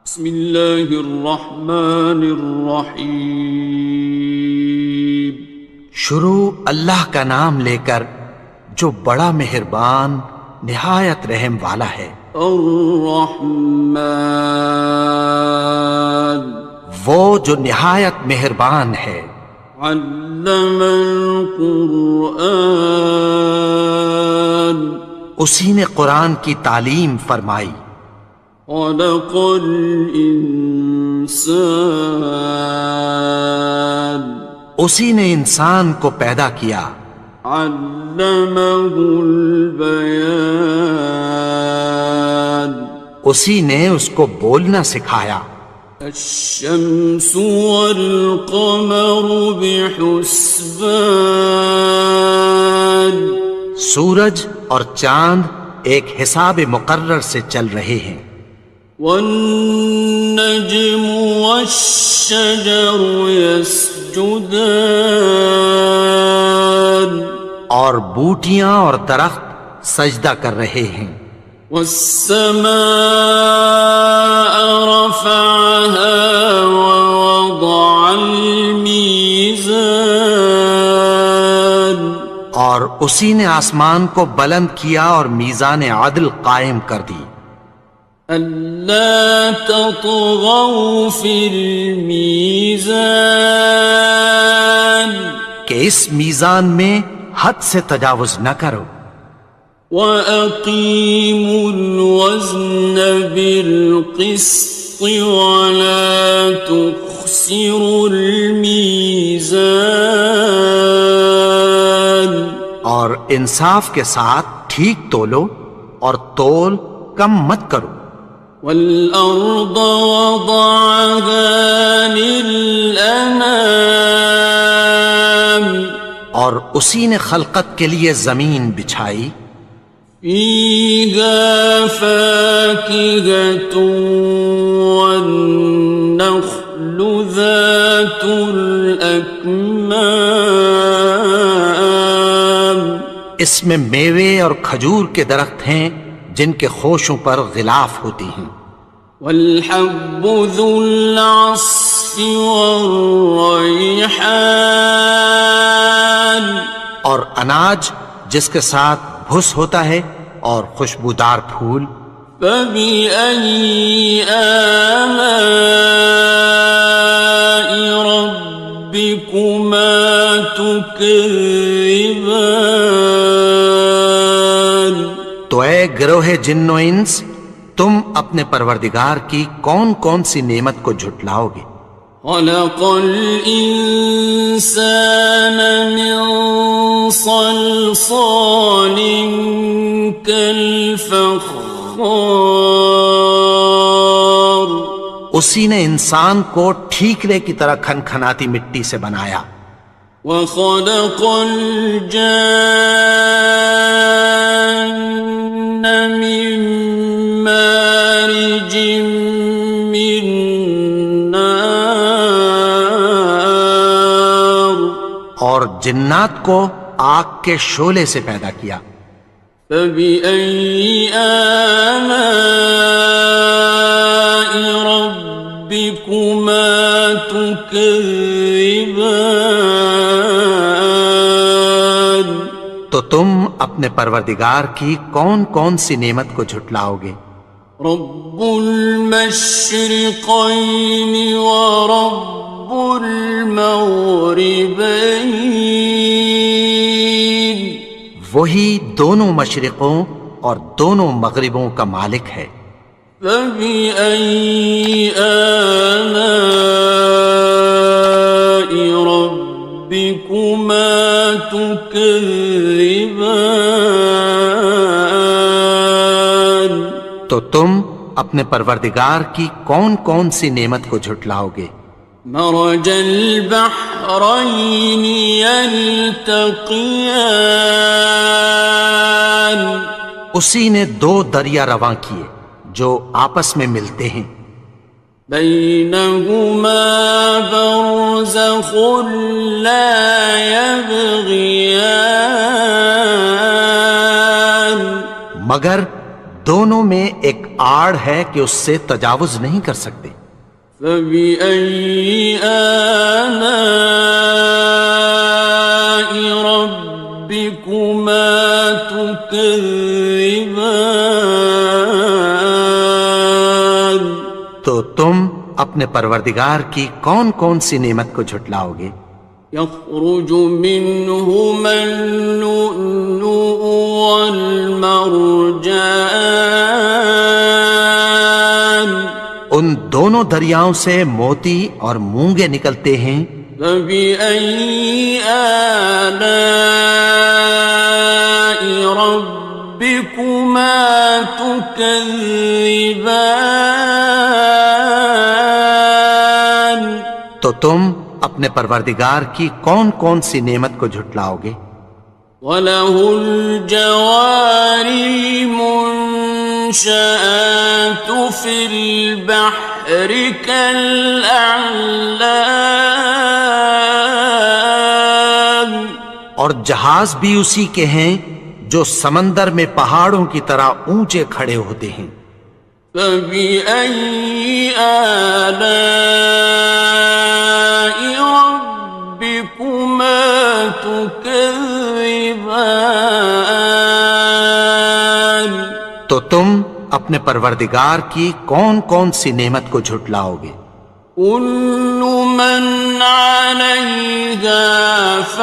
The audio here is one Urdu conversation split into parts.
بسم اللہ الرحمن الرحیم۔ شروع اللہ کا نام لے کر جو بڑا مہربان نہایت رحم والا ہے۔ الرحمن، وہ جو نہایت مہربان ہے۔ علم القرآن، اسی نے قرآن کی تعلیم فرمائی۔ خلق الانسان، اسی نے انسان کو پیدا کیا۔ علمہ البیان، اسی نے اس کو بولنا سکھایا۔ الشمس والقمر بحسبان، سورج اور چاند ایک حساب مقرر سے چل رہے ہیں۔ والنجم والشجر يسجدان، اور بوٹیاں اور درخت سجدہ کر رہے ہیں۔ والسماء رفعها ووضع الميزان، اور اسی نے آسمان کو بلند کیا اور میزان عدل قائم کر دی۔ ألا تطغوا في الميزان، کہ اس میزان میں حد سے تجاوز نہ کرو۔ وَأَقِيمُوا الْوَزْنَ بِالْقِسْطِ وَلَا تُخْسِرُوا الْمِيزَانَ، اور انصاف کے ساتھ ٹھیک تولو اور تول کم مت کرو۔ وَالْأَرْضَ وَضَعَهَا لِلْأَنَامِ، اور اسی نے خلقت کے لیے زمین بچھائی۔ فِيهَا فَاكِهَةٌ وَالنَّخْلُ ذَاتُ الْأَكْمَامِ، اس میں میوے اور کھجور کے درخت ہیں جن کے خوشوں پر غلاف ہوتی ہیں۔ وَالْحَبُّ ذُو الْعَصْفِ وَالرَّيْحَانِ، اور اناج جس کے ساتھ بھس ہوتا ہے اور خوشبودار پھول۔ فَبِأَيِّ آلَاءِ رَبِّكُمَا تُكَذِّبَانِ، تو اے گروہ جن و انس، تم اپنے پروردگار کی کون کون سی نعمت کو جھٹلاؤ گے؟ خَلَقَ الْإِنسَانَ مِنْ صَلْصَالٍ كَالْفَخَّارِ، اسی نے انسان کو ٹھیکرے کی طرح کھنکھناتی مٹی سے بنایا۔ وَخَلَقَ الْجَانَّ مِن مَّارِجٍ مِّن نَّارٍ، اور جنات کو آگ کے شعلے سے پیدا کیا۔ فَبِأَيِّ آلَاءِ رَبِّكُمَا تُكَذِّبَانِ، تو تم اپنے پروردگار کی کون کون سی نعمت کو جھٹلاؤ گے؟ رب المشرقین ورب المغربین، وہی دونوں مشرقوں اور دونوں مغربوں کا مالک ہے۔ فَبِأَيِّ آلَاءِ رَبِّكُمَا تُكَذِّبَانِ، تو تم اپنے پروردگار کی کون کون سی نعمت کو جھٹلاؤ گے؟ مرج البحرین یلتقیان، اسی نے دو دریا رواں کیے جو آپس میں ملتے ہیں۔ بینہما برزخ لا یبغیان، مگر دونوں میں ایک آڑ ہے کہ اس سے تجاوز نہیں کر سکتے۔ فبأي آلاء ربكما تكذبان؟ تو تم اپنے پروردگار کی کون کون سی نعمت کو جھٹلاؤ گے؟ يخرج منهما اللؤلؤ والمرجان ان دونوں دریاؤں سے موتی اور مونگے نکلتے ہیں۔ فبأي آلاء ربكما تكذبان؟ تو تم اپنے پروردگار کی کون کون سی نعمت کو جھٹلاؤ گے؟ وَلَهُ الْجَوَارِ الْمُنشَآتُ فِي الْبَحْرِ كَالْأَعْلَامِ، اور جہاز بھی اسی کے ہیں جو سمندر میں پہاڑوں کی طرح اونچے کھڑے ہوتے ہیں۔ فَبِأَيِّ آلَاءِ رَبِّكُمَا تُكَذِّبَانِ؟ تو تم اپنے پروردگار کی کون کون سی نعمت کو جھٹلاؤ گے؟ كُلُّ مَنْ عَلَيْهَا فَانٍ،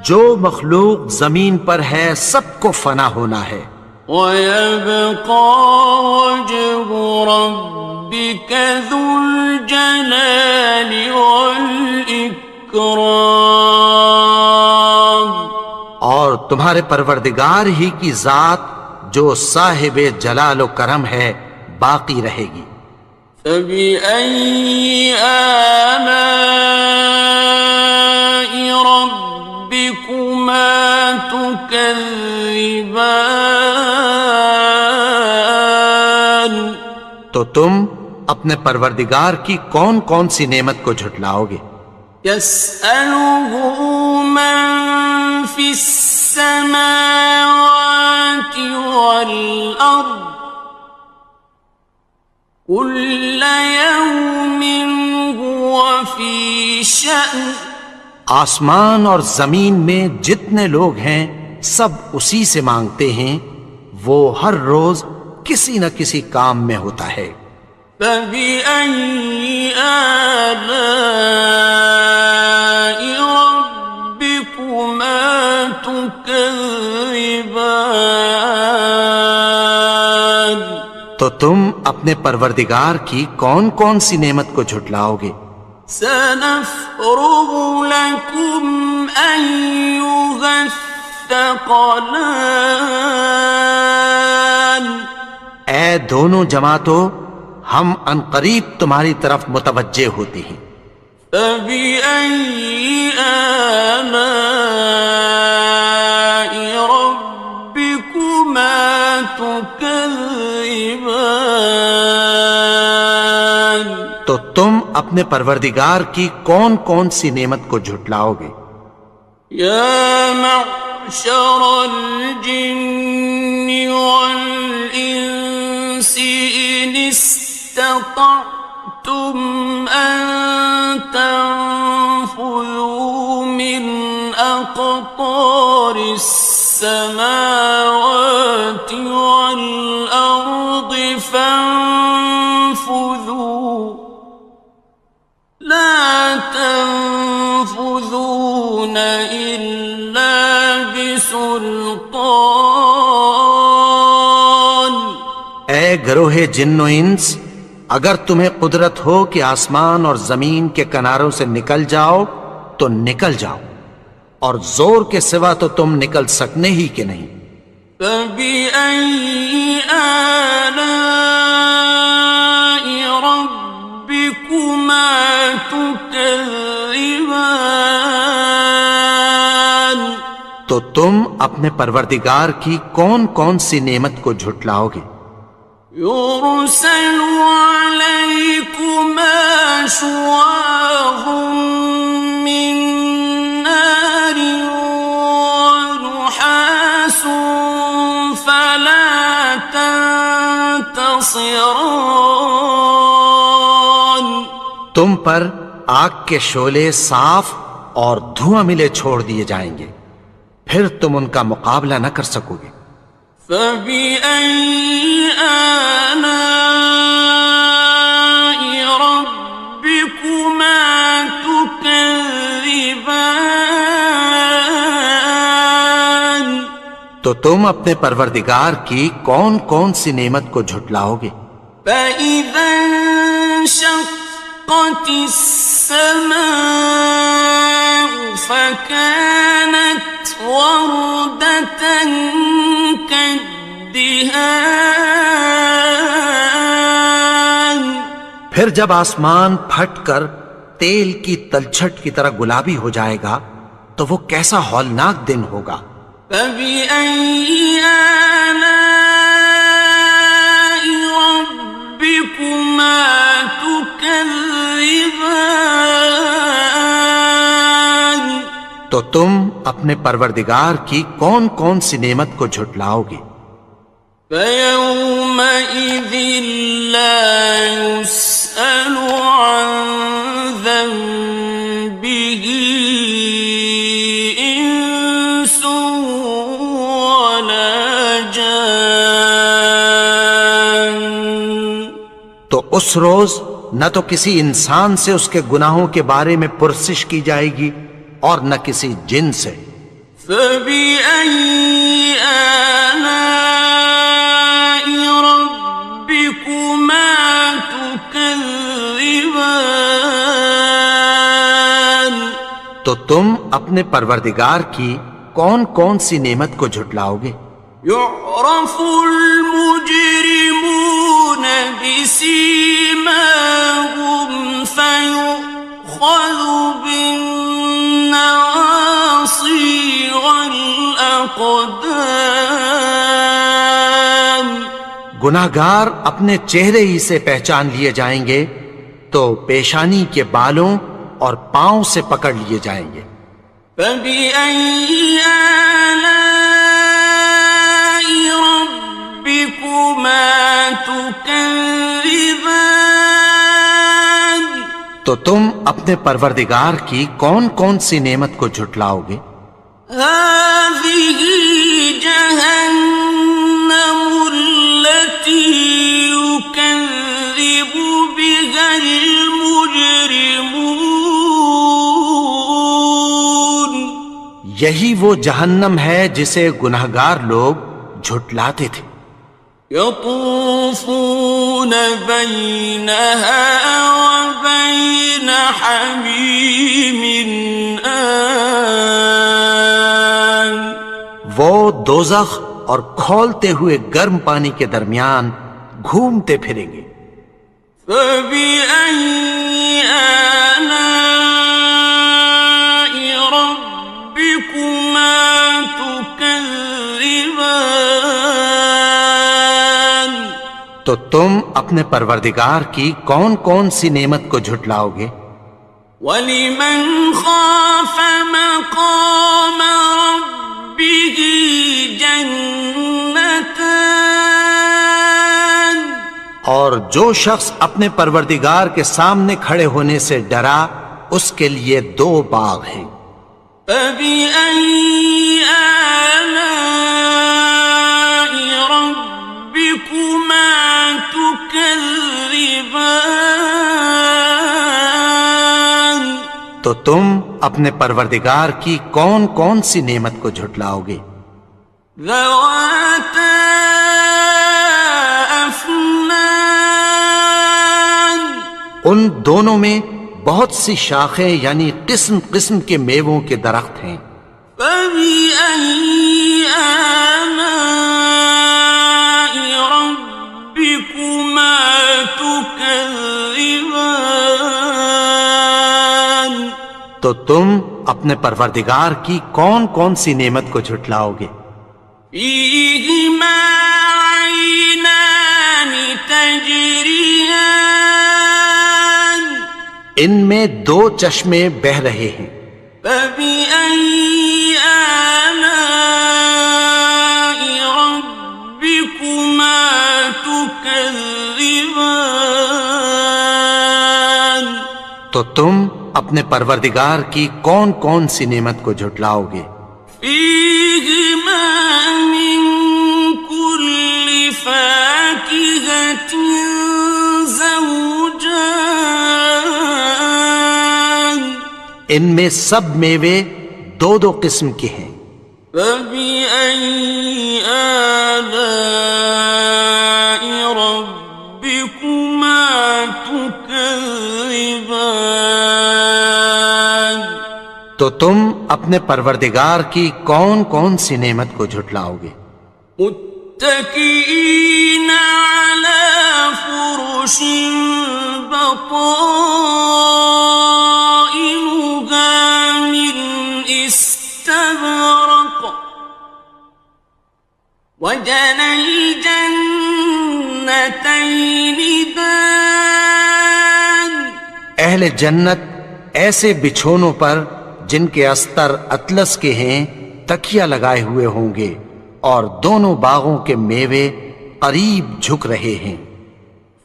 جو مخلوق زمین پر ہے سب کو فنا ہونا ہے۔ وَيَبْقَى وَجْهُ رَبِّكَ ذُو الْجَلَالِ وَالْإِكْرَامِ، اور تمہارے پروردگار ہی کی ذات جو صاحب جلال و کرم ہے باقی رہے گی۔ فَبِأَيِّ آلَاءِ رَبِّكُمَا تُكَذِّبَانِ؟ تو تم اپنے پروردگار کی کون کون سی نعمت کو جھٹلاؤ گے؟ يَسْأَلُهُ مَن فِي السَّمَاوَاتِ وَالْأَرْضِ كُلَّ يَوْمٍ هُوَ فِي شَأْنٍ، آسمان اور زمین میں جتنے لوگ ہیں سب اسی سے مانگتے ہیں، وہ ہر روز کسی نہ کسی کام میں ہوتا ہے۔ فَبِأَيِّ آلَاءِ رَبِّكُمَا تُكَذِّبَانِ؟ تو تم اپنے پروردگار کی کون کون سی نعمت کو جھٹلاؤ گے؟ سَنَفْرُغُ لَكُمْ أَيُّهَ الثَّقَلَانِ، اے دونوں جماعتوں ہم عنقریب تمہاری طرف متوجہ ہوتے ہیں۔ فَبِأَيِّ آلَاءِ رَبِّكُمَا تُكَذِّبَانِ؟ تو تم اپنے پروردگار کی کون کون سی نعمت کو جھٹلاؤ گے؟ يَا مَعْشَرَ الْجِنِّ وَالْإِنسِ إِنِ اسْتَطَعْتُمْ أَن تَنفُذُوا مِنْ أَقْطَارِ السَّمَاوَاتِ وَالْأَرْضِ فَانفُذُوا لَا تَنفُذُونَ إِلَّا بِسُلْطَانٍ۔ اے گروہ جن و انس، اگر تمہیں قدرت ہو کہ آسمان اور زمین کے کناروں سے نکل جاؤ تو نکل جاؤ، اور زور کے سوا تو تم نکل سکنے ہی کہ نہیں۔ فَبِأَيِّ آلَاءِ رَبِّكُمَا تُكَذِّبَانِ؟ تو تم اپنے پروردگار کی کون کون سی نعمت کو جھٹلاؤ گے؟ يُرْسَلُ عَلَيْكُمَا شُوَاظٌ مِّن نَّارٍ وَنُحَاسٌ فَلَا ناصران. تم پر آگ کے شعلے صاف اور دھواں ملے چھوڑ دیے جائیں گے، پھر تم ان کا مقابلہ نہ کر سکو گے۔ فَبِأَيِّ آلَاءِ رَبِّكُمَا تُكَذِّبَانِ. تو تم اپنے پروردگار کی کون کون سی نعمت کو جھٹلاؤ گے؟ فَإِذَا انشَقَّتِ السَّمَاءُ فَكَانَتْ وَرْدَةً كَالدِّهَانِ. پھر جب آسمان پھٹ کر تیل کی تلچھٹ کی طرح گلابی ہو جائے گا تو وہ کیسا ہولناک دن ہوگا۔ فَبِأَيِّ آلَاءِ رَبِّكُمَا تُكَذِّبَانِ. تو تم اپنے پروردگار کی کون کون سی نعمت کو جھٹلاؤ گے؟ فَيَوْمَئِذٍ لَا يُسْأَلُ عَنْ ذَنبِهِ إِنسٌ وَلَا جَانٌ. تو اس روز نہ تو کسی انسان سے اس کے گناہوں کے بارے میں پرسش کی جائے گی اور نہ کسی جن سے۔ فَبِأَيِّ آلَاءِ رَبِّكُمَا تُكَذِّبَانِ. تو تم اپنے پروردگار کی کون کون سی نعمت کو جھٹلاؤ گے؟ يُعْرَفُ الْمُجْرِمُونَ بِسِيمَاهُمْ فَيُؤْخَذُ بِالنَّوَاصِي وَالْأَقْدَامِ. گناہگار اپنے چہرے ہی سے پہچان لیے جائیں گے تو پیشانی کے بالوں اور پاؤں سے پکڑ لیے جائیں گے۔ فَبِأَيِّ آلَاءِ رَبِّكُمَا تُكَذِّبَانِ. تو تم اپنے پروردگار کی کون کون سی نعمت کو جھٹلاؤ گے؟ هَٰذِهِ جَهَنَّمُ الَّتِي يُكَذِّبُ بِهَا الْمُجْرِمُونَ. یہی وہ جہنم ہے جسے گناہگار لوگ جھٹلاتے تھے۔ يَطُوفُونَ بَيْنَهَا وَبَيْنَ حَمِيمٍ آنٍ. وہ دوزخ اور کھولتے ہوئے گرم پانی کے درمیان گھومتے پھریں گے۔ فَبِأَيِّ آلَاءِ رَبِّكُمَا تُكَذِّبَانِ. تو تم اپنے پروردگار کی کون کون سی نعمت کو جھٹلاؤ گے؟ وَلِمَنْ خَافَ مَقَامَ رَبِّهِ جَنَّتَانِ. اور جو شخص اپنے پروردگار کے سامنے کھڑے ہونے سے ڈرا اس کے لیے دو باغ ہیں۔ فَبِأَيِّ آلَاءِ رَبِّكُمَا تُكَذِّبَانِ. تو تم اپنے پروردگار کی کون کون سی نعمت کو جھٹلاؤ گے؟ ذَوَاتَا أَفْنَانٍ. ان دونوں میں بہت سی شاخیں یعنی قسم قسم کے میووں کے درخت ہیں۔ فَبِأَيِّ آلَاءِ رَبِّكُمَا تُكَذِّبَانِ. تو تم اپنے پروردگار کی کون کون سی نعمت کو جھٹلاؤ گے؟ فِيهِمَا عَيْنَانِ تَجْرِيَانِ. ان میں دو چشمے بہہ رہے ہیں۔ فَبِأَيِّ آلَاءِ رَبِّكُمَا تُكَذِّبَانِ. تو تم اپنے پروردگار کی کون کون سی نعمت کو جھٹلاؤ گے؟ فيهما من كل فاكهة زوجان ان میں سب میوے دو دو قسم کے ہیں۔ فبأي آلاء ربكما تكذبان تو تم اپنے پروردگار کی کون کون سی نعمت کو جھٹلاؤ گے؟ متكئين على فرش بطائنها من استبرق وجنى الجنتين دان اہل جنت ایسے بچھونوں پر جن کے استر اطلس کے ہیں تکیہ لگائے ہوئے ہوں گے، اور دونوں باغوں کے میوے قریب جھک رہے ہیں۔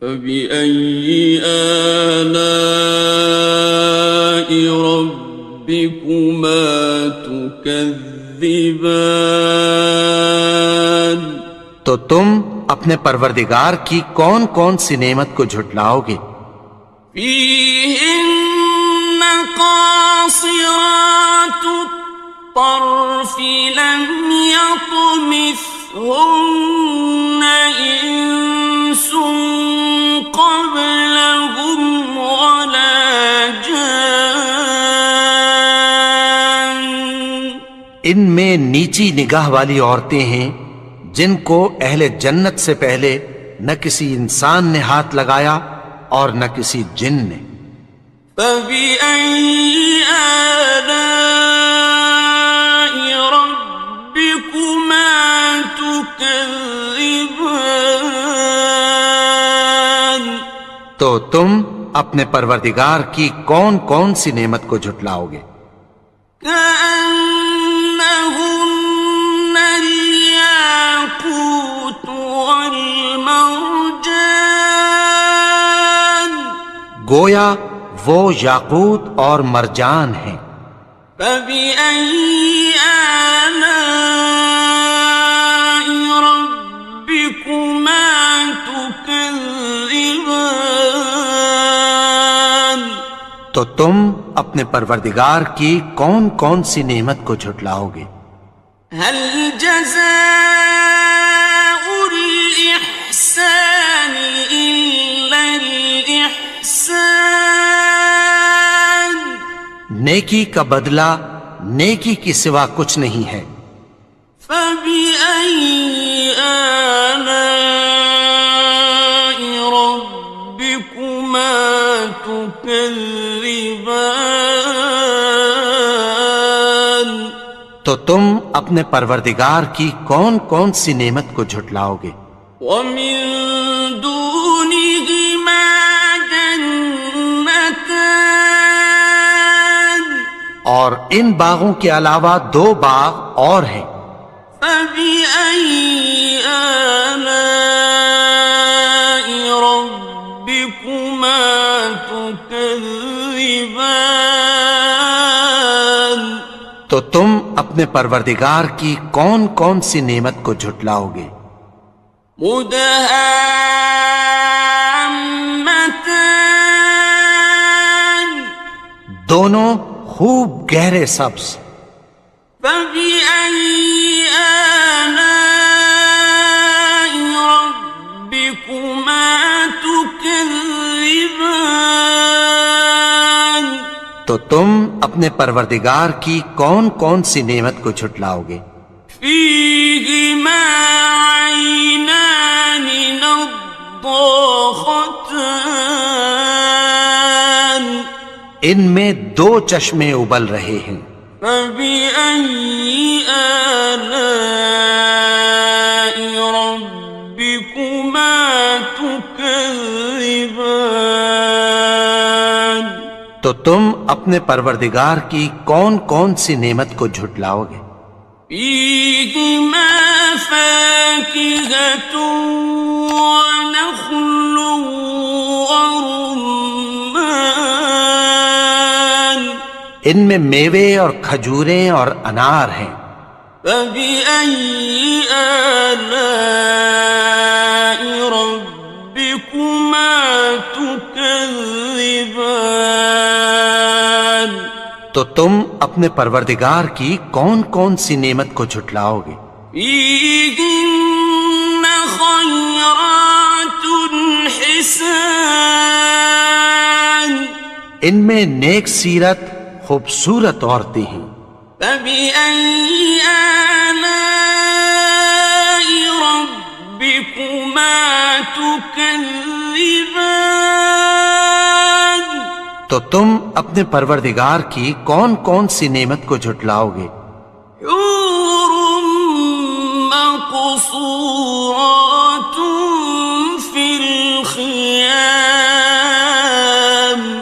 فبأي آلاء ربكما تكذبان تو تم اپنے پروردگار کی کون کون سی نعمت کو جھٹلاؤ گے؟ فيهن قاصرات الطرف لم يطمثهن إنس قبلهم ولا جان ان میں نیچی نگاہ والی عورتیں ہیں جن کو اہل جنت سے پہلے نہ کسی انسان نے ہاتھ لگایا اور نہ کسی جن نے۔ فبأي آلاء ربكما تكذبان تو تم اپنے پروردگار کی کون کون سی نعمت کو جھٹلاؤ گے؟ كأنهن الياقوت والمرجان گویا وہ یاقوت اور مرجان ہیں۔ فبأي آلاء ربكما تكذبان تو تم اپنے پروردگار کی کون کون سی نعمت کو جھٹلاؤ گے؟ هل جزاء الإحسان إلا الإحسان نیکی کا بدلہ نیکی کی سوا کچھ نہیں ہے۔ فبأي آلاء ربكما تكذبان تو تم اپنے پروردگار کی کون کون سی نعمت کو جھٹلاؤ گے؟ ومن دونهما جنتان اور ان باغوں کے علاوہ دو باغ اور ہیں۔ فبأي آلاء ربكما تكذبان تو تم اپنے پروردگار کی کون کون سی نعمت کو جھٹلاؤ گے؟ مدهامتان دونوں خوب گہرے سبز۔ فبأي آلاء ربكما تكذبان تو تم اپنے پروردگار کی کون کون سی نعمت کو جھٹلاؤ گے؟ فيهما عينان نضاختان ان میں دو چشمے ابل رہے ہیں۔ فبأي آلاء ربكما تكذبان تو تم اپنے پروردگار کی کون کون سی نعمت کو جھٹلاؤ گے؟ فيهما فاكهة ونخل ورمان ان میں میوے اور کھجوریں اور انار ہیں۔ فبأي آلاء ربكما تكذبان؟ تو تم اپنے پروردگار کی کون کون سی نعمت کو جھٹلاؤ گے؟ فيهن خيرات حسان، ان میں نیک سیرت خوبصورت عورتیں ہیں۔ فبأي آلاء ربكما تكذبان؟ تو تم اپنے پروردگار کی کون کون سی نعمت کو جھٹلاؤ گے؟ حور مقصورات في الخيام،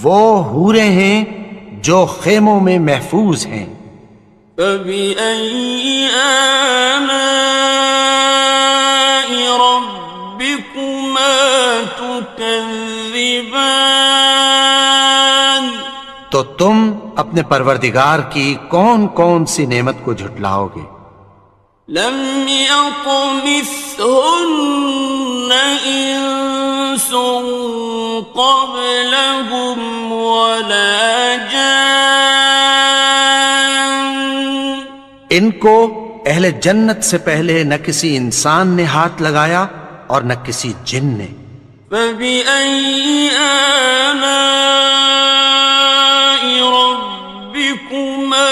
وہ حوریں ہیں جو خیموں میں محفوظ ہیں۔ فبأي آلاء ربكما تكذبان؟ تو تم اپنے پروردگار کی کون کون سی نعمت کو جھٹلاؤ گے؟ لم يطمثهن إنس قبلهم ولا جان، ان کو اہل جنت سے پہلے نہ کسی انسان نے ہاتھ لگایا اور نہ کسی جن نے۔ فبأي آلاء ربكما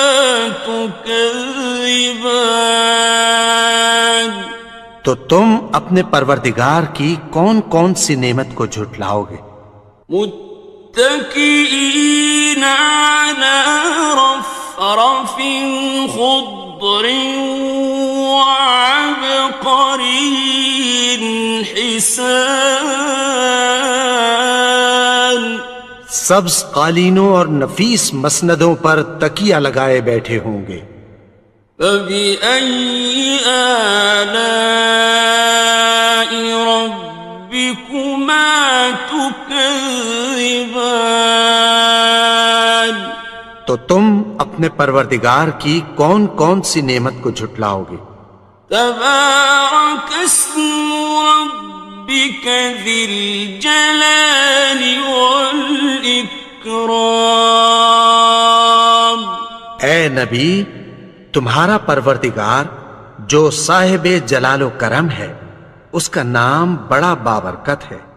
تكذبان؟ تو تم اپنے پروردگار کی کون کون سی نعمت کو جھٹلاؤ گے؟ متكئين على رفرف خضر وعبقري حسان، سبز قالینوں اور نفیس مسندوں پر تکیہ لگائے بیٹھے ہوں گے۔ فبأي آلاء ربكما تكذبان؟ تو تم اپنے پروردگار کی کون کون سی نعمت کو جھٹلاؤ گے؟ تبارك اسم ربك ذي الجلال والإكرام۔ اے نبی، تمہارا پروردگار جو صاحب جلال و کرم ہے، اس کا نام بڑا بابرکت ہے۔